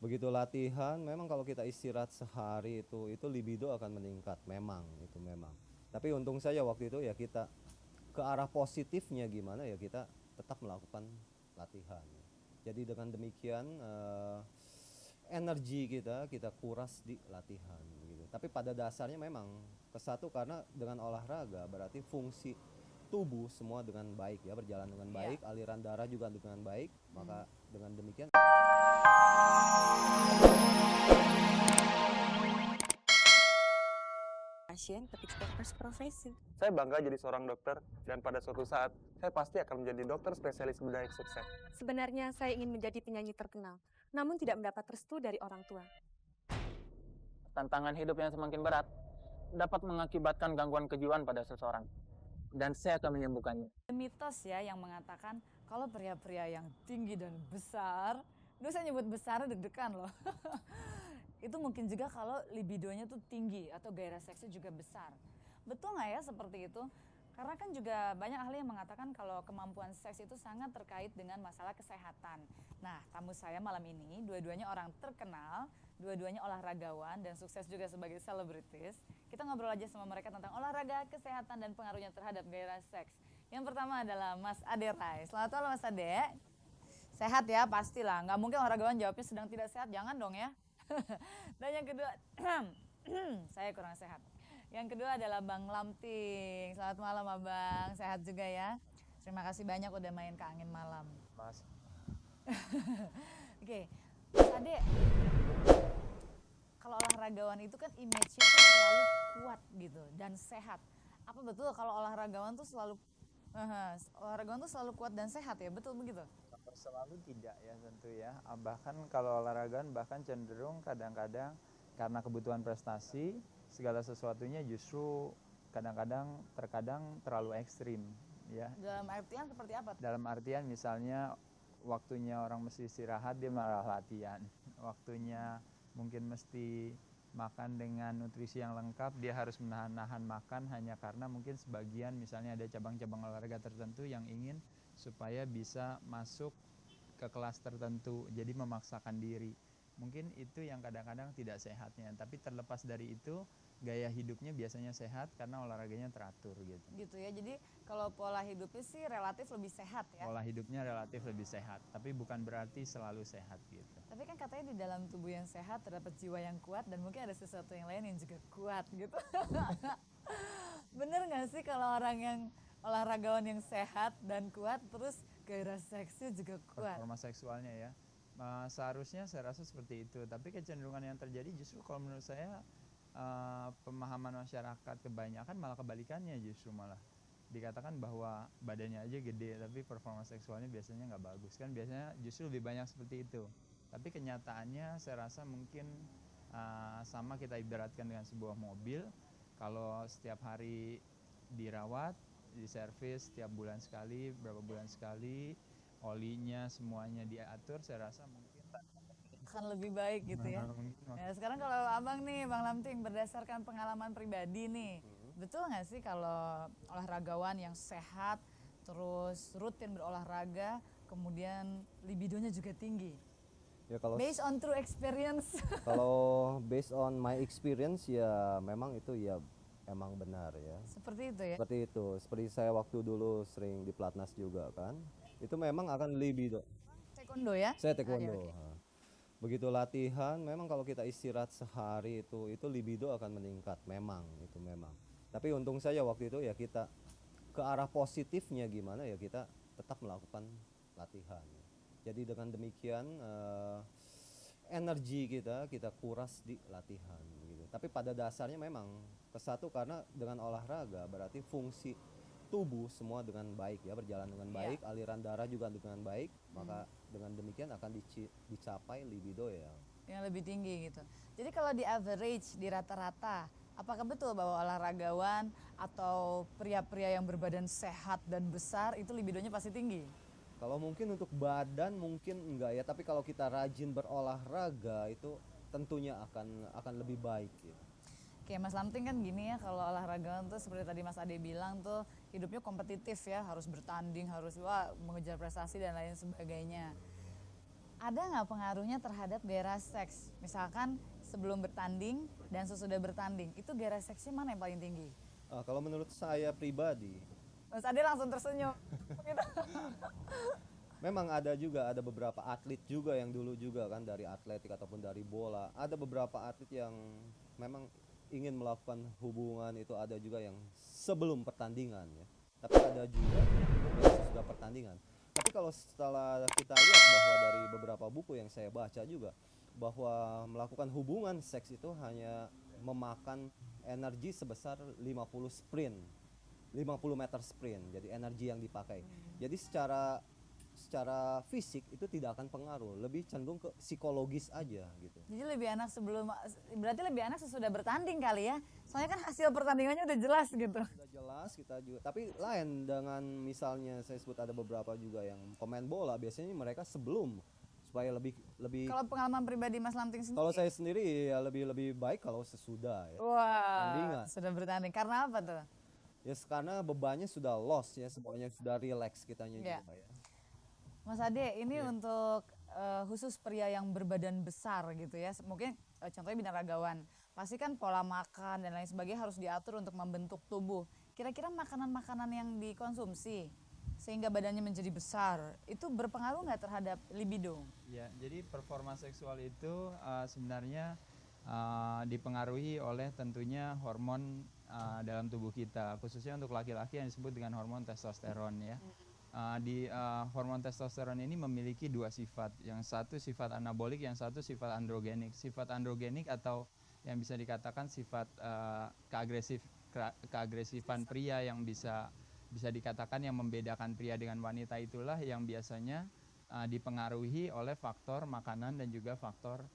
Begitu latihan, memang kalau kita istirahat sehari itu libido akan meningkat, memang itu memang. Tapi untung saja waktu itu ya kita ke arah positifnya gimana ya kita tetap melakukan latihan. Jadi dengan demikian energi kita kuras di latihan gitu. Tapi pada dasarnya memang kesatu karena dengan olahraga berarti fungsi tubuh semua dengan baik ya, berjalan dengan baik, aliran darah juga dengan baik, maka dengan demikian pasien tapi juga harus profesi. Saya bangga jadi seorang dokter, dan pada suatu saat, saya pasti akan menjadi dokter spesialis bedah yang sukses. Sebenarnya saya ingin menjadi penyanyi terkenal, namun tidak mendapat restu dari orang tua. Tantangan hidup yang semakin berat dapat mengakibatkan gangguan kejiwaan pada seseorang. Dan saya akan menyembuhkannya. Mitos ya yang mengatakan kalau pria-pria yang tinggi dan besar, dulu saya nyebut besar deg-degan loh. Itu mungkin juga kalau libidonya tuh tinggi atau gairah seksnya juga besar. Betul nggak ya seperti itu? Karena kan juga banyak ahli yang mengatakan kalau kemampuan seks itu sangat terkait dengan masalah kesehatan. Nah, tamu saya malam ini dua-duanya orang terkenal, dua-duanya olahragawan dan sukses juga sebagai selebritis. Kita ngobrol aja sama mereka tentang olahraga, kesehatan, dan pengaruhnya terhadap gairah seks. Yang pertama adalah Mas Ade Rai. Selamat malam Mas Ade. Sehat ya pastilah, nggak mungkin olahragawan jawabnya sedang tidak sehat, jangan dong ya. Dan yang kedua, saya kurang sehat. Yang kedua adalah Bang Lamting. Selamat malam Abang, sehat juga ya. Terima kasih banyak udah main ke Angin Malam. Mas, Oke, Mas Ade, kalau olahragawan itu kan image-nya tuh selalu kuat gitu dan sehat. Apa betul kalau olahragawan tuh selalu kuat dan sehat ya? Betul begitu? Selalu tidak ya tentu ya. Bahkan kalau olahragaan bahkan cenderung kadang-kadang karena kebutuhan prestasi segala sesuatunya justru terkadang terlalu ekstrim ya. Dalam artian seperti apa? Dalam artian misalnya waktunya orang mesti istirahat dia malah latihan. Waktunya mungkin mesti makan dengan nutrisi yang lengkap, dia harus menahan-nahan makan hanya karena mungkin sebagian misalnya ada cabang-cabang olahraga tertentu yang ingin supaya bisa masuk ke kelas tertentu, jadi memaksakan diri. Mungkin itu yang kadang-kadang tidak sehatnya, tapi terlepas dari itu gaya hidupnya biasanya sehat karena olahraganya teratur gitu. Gitu ya, jadi kalau pola hidupnya sih relatif lebih sehat ya. Pola hidupnya relatif lebih sehat, tapi bukan berarti selalu sehat gitu. Tapi kan katanya di dalam tubuh yang sehat terdapat jiwa yang kuat dan mungkin ada sesuatu yang lain yang juga kuat gitu. Bener gak sih kalau orang yang olahragawan yang sehat dan kuat terus gairah seksnya juga kuat? Performa seksualnya ya. Seharusnya saya rasa seperti itu, tapi kecenderungan yang terjadi justru kalau menurut saya pemahaman masyarakat kebanyakan malah kebalikannya, justru malah dikatakan bahwa badannya aja gede tapi performa seksualnya biasanya nggak bagus, kan biasanya justru lebih banyak seperti itu. Tapi kenyataannya saya rasa mungkin sama kita ibaratkan dengan sebuah mobil, kalau setiap hari dirawat, diservis setiap bulan sekali, berapa bulan sekali, olinya semuanya diatur, saya rasa mungkin Akan lebih baik gitu ya. Ya sekarang kalau abang nih Bang Lamting berdasarkan pengalaman pribadi nih, betul nggak sih kalau olahragawan yang sehat terus rutin berolahraga kemudian libidonya juga tinggi? ya kalau Based on true experience. kalau based on my experience ya memang itu ya emang benar ya. Seperti itu ya. Seperti itu, seperti saya waktu dulu sering di Platnas juga kan. Itu memang akan libido. Taekwondo ya? Saya taekwondo. Oke. Begitu latihan, memang kalau kita istirahat sehari itu libido akan meningkat, memang itu memang. Tapi untung saja waktu itu ya kita ke arah positifnya gimana ya kita tetap melakukan latihan. Jadi dengan demikian energi kita kuras di latihan gitu. Tapi pada dasarnya memang kesatu karena dengan olahraga berarti fungsi tubuh semua dengan baik ya, berjalan dengan baik, aliran darah juga dengan baik, maka dengan demikian akan dicapai libido ya Yang lebih tinggi gitu. Jadi kalau di average, di rata-rata, apakah betul bahwa olahragawan atau pria-pria yang berbadan sehat dan besar itu libidonya pasti tinggi? Kalau mungkin untuk badan mungkin enggak ya, tapi kalau kita rajin berolahraga itu tentunya akan lebih baik gitu. Oke, Mas Lamting kan gini ya, kalau olahragawan tuh seperti tadi Mas Ade bilang tuh hidupnya kompetitif ya, harus bertanding, harus mengejar prestasi dan lain sebagainya. ada nggak pengaruhnya terhadap gairah seks? Misalkan sebelum bertanding dan sesudah bertanding, itu gairah seksnya mana yang paling tinggi? Kalau menurut saya pribadi, Mas Ade langsung tersenyum. Gitu. memang ada beberapa atlet juga yang dulu juga kan dari atletik ataupun dari bola. Ada beberapa atlet yang memang ingin melakukan hubungan itu, ada juga yang sebelum pertandingan ya. Tapi ada juga yang sesudah pertandingan. Tapi kalau setelah kita lihat bahwa dari beberapa buku yang saya baca juga bahwa melakukan hubungan seks itu hanya memakan energi sebesar 50 sprint. 50 meter sprint. Jadi energi yang dipakai. Jadi secara fisik itu tidak akan pengaruh, lebih cenderung ke psikologis aja gitu. Jadi berarti lebih enak sesudah bertanding kali ya. Soalnya kan hasil pertandingannya udah jelas gitu. Sudah jelas kita juga, tapi lain dengan misalnya saya sebut ada beberapa juga yang pemain bola biasanya mereka sebelum supaya lebih Kalau pengalaman pribadi Mas Lamting sendiri? kalau saya sendiri ya lebih baik kalau sesudah ya. Wah, Tandingan. sudah bertanding. Karena apa tuh? Ya karena bebannya sudah lost ya, semuanya sudah relax kitanya Ya. juga ya. Mas Ade, ini Iya. untuk khusus pria yang berbadan besar gitu ya. Mungkin contohnya binaragawan. Pasti kan pola makan dan lain sebagainya harus diatur untuk membentuk tubuh. Kira-kira makanan-makanan yang dikonsumsi sehingga badannya menjadi besar, itu berpengaruh nggak terhadap libido? Ya, jadi performa seksual itu sebenarnya dipengaruhi oleh tentunya hormon dalam tubuh kita, khususnya untuk laki-laki yang disebut dengan hormon testosteron ya. Hormon testosteron ini memiliki dua sifat, yang satu sifat anabolik, yang satu sifat androgenik. Sifat androgenik atau yang bisa dikatakan sifat keagresifan pria yang bisa dikatakan yang membedakan pria dengan wanita, itulah yang biasanya dipengaruhi oleh faktor makanan dan juga faktor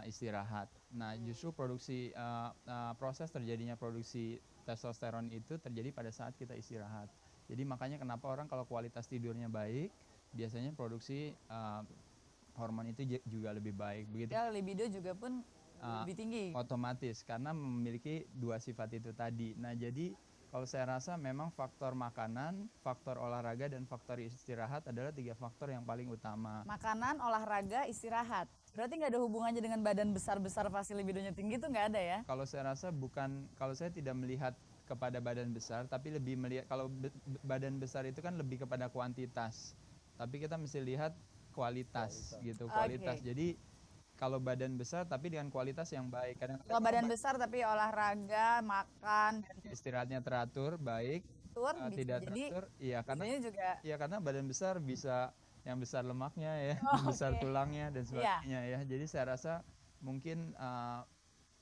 istirahat. Nah, justru proses terjadinya produksi testosteron itu terjadi pada saat kita istirahat. Jadi makanya kenapa orang kalau kualitas tidurnya baik, biasanya produksi hormon itu juga lebih baik. Begitu. Ya, libido juga pun lebih tinggi. Otomatis karena memiliki dua sifat itu tadi. Nah, jadi kalau saya rasa memang faktor makanan, faktor olahraga, dan faktor istirahat adalah 3 faktor yang paling utama. Makanan, olahraga, istirahat. Berarti nggak ada hubungannya dengan badan besar-besar pasti libidonya tinggi, itu nggak ada ya? Kalau saya rasa kalau saya tidak melihat kepada badan besar, tapi lebih melihat kalau badan besar itu kan lebih kepada kuantitas. Tapi kita mesti lihat kualitas. Gitu, kualitas. Okay. Jadi kalau badan besar tapi dengan kualitas yang baik. Kalau badan besar tapi olahraga, makan, istirahatnya teratur, baik. Tidak teratur, iya karena badan besar bisa yang besar lemaknya ya, besar tulangnya dan sebagainya ya. Jadi saya rasa mungkin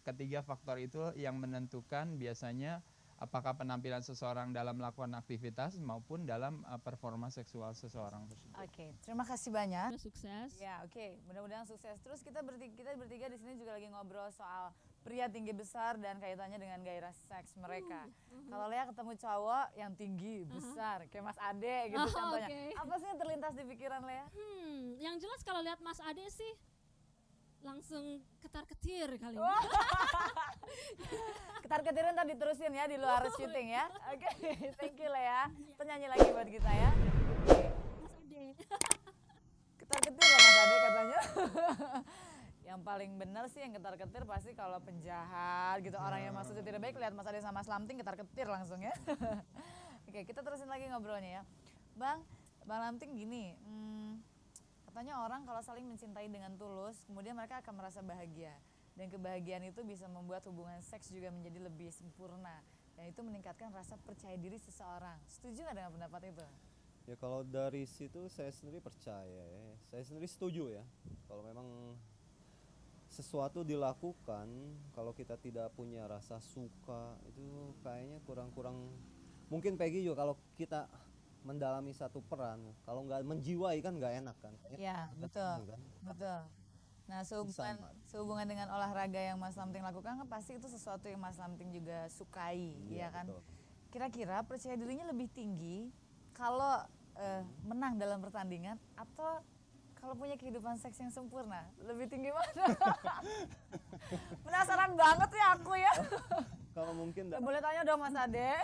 ketiga faktor itu yang menentukan biasanya apakah penampilan seseorang dalam melakukan aktivitas maupun dalam performa seksual seseorang tersebut. Oke, terima kasih banyak. Sukses. Ya, oke. Mudah-mudahan sukses. Terus kita bertiga di sini juga lagi ngobrol soal pria tinggi besar dan kaitannya dengan gairah seks mereka. Kalau Lea ketemu cowok yang tinggi besar, kayak Mas Ade gitu contohnya. Okay. Apa sih yang terlintas di pikiran Lea? Yang jelas kalau lihat Mas Ade sih langsung ketar-ketir kali. Ketar-ketirin ntar diterusin ya di luar syuting ya. Oke, thank you Lea. Kita nyanyi lagi buat kita ya. Mas Ade. Ketar-ketir lah Mas Ade katanya. Yang paling benar sih yang ketar-ketir pasti kalau penjahat gitu, orang yang maksudnya tidak baik, lihat Mas Ade sama Mas Lamting ketar-ketir langsung ya. Oke, kita terusin lagi ngobrolnya ya. Bang Lamting gini, katanya orang kalau saling mencintai dengan tulus, kemudian mereka akan merasa bahagia. Dan kebahagiaan itu bisa membuat hubungan seks juga menjadi lebih sempurna. Dan itu meningkatkan rasa percaya diri seseorang. Setuju nggak dengan pendapat itu? Ya kalau dari situ saya sendiri percaya ya. Saya sendiri setuju ya. Kalau memang sesuatu dilakukan, kalau kita tidak punya rasa suka, itu kayaknya kurang-kurang. Mungkin Peggy juga kalau kita mendalami satu peran, kalau nggak menjiwai kan nggak enak kan. Ya, betul. Kan? Betul. Nah, sehubungan dengan olahraga yang Mas Lamting lakukan kan pasti itu sesuatu yang Mas Lamting juga sukai, ya kan? Betul. Kira-kira percaya dirinya lebih tinggi kalau menang dalam pertandingan atau kalau punya kehidupan seks yang sempurna? Lebih tinggi mana? Penasaran banget ya aku ya. Kalau mungkin Boleh tanya dong Mas Ade.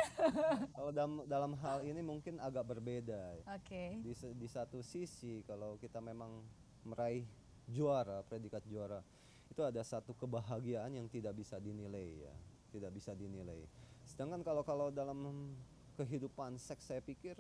kalau dalam hal ini mungkin agak berbeda. Oke. Di satu sisi kalau kita memang meraih juara, predikat juara, itu ada satu kebahagiaan yang tidak bisa dinilai ya, tidak bisa dinilai. Sedangkan kalau dalam kehidupan seks saya pikir